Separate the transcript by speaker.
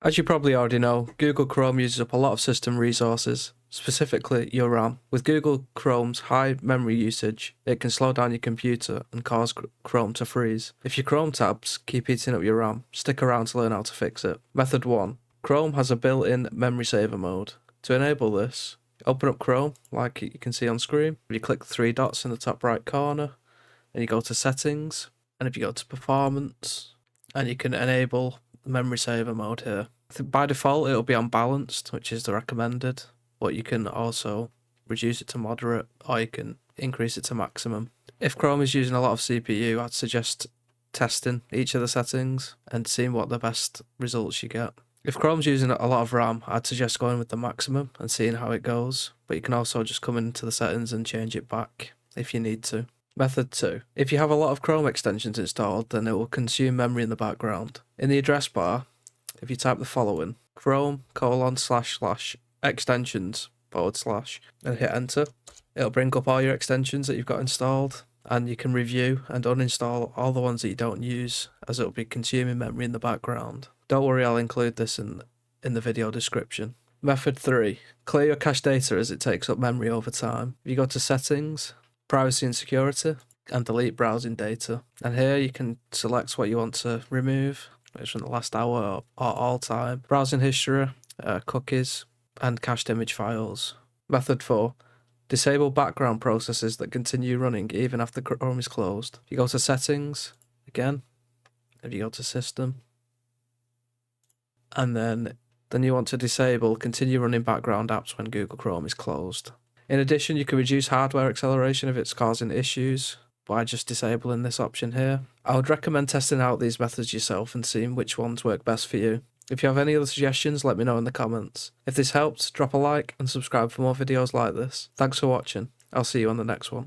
Speaker 1: As you probably already know, Google Chrome uses up a lot of system resources, specifically your RAM. With Google Chrome's high memory usage, it can slow down your computer and cause Chrome to freeze. If your Chrome tabs keep eating up your RAM, stick around to learn how to fix it. Method 1. Chrome has a built-in memory saver mode. To enable this, open up Chrome like you can see on screen. You click the three dots in the top right corner, and you go to Settings, and if you go to Performance, and you can enable memory saver mode here. By default it'll be on balanced, which is the recommended, but you can also reduce it to moderate or you can increase it to maximum. If Chrome is using a lot of CPU, I'd suggest testing each of the settings and seeing what the best results you get. If Chrome's using a lot of RAM, I'd suggest going with the maximum and seeing how it goes, but you can also just come into the settings and change it back if you need to. Method 2. If you have a lot of Chrome extensions installed, then it will consume memory in the background. In the address bar, if you type the following, chrome://extensions/ and hit enter, it'll bring up all your extensions that you've got installed, and you can review and uninstall all the ones that you don't use, as it'll be consuming memory in the background. Don't worry, I'll include this in the video description. Method 3. Clear your cache data as it takes up memory over time. If you go to Settings, Privacy and Security, and delete browsing data. And here you can select what you want to remove, which from the last hour or all time, browsing history, cookies, and cached image files. Method 4. Disable background processes that continue running even after Chrome is closed. If you go to Settings, again, if you go to System, and then you want to disable continue running background apps when Google Chrome is closed. In addition, you can reduce hardware acceleration if it's causing issues by just disabling this option here. I would recommend testing out these methods yourself and seeing which ones work best for you. If you have any other suggestions, let me know in the comments. If this helped, drop a like and subscribe for more videos like this. Thanks for watching. I'll see you on the next one.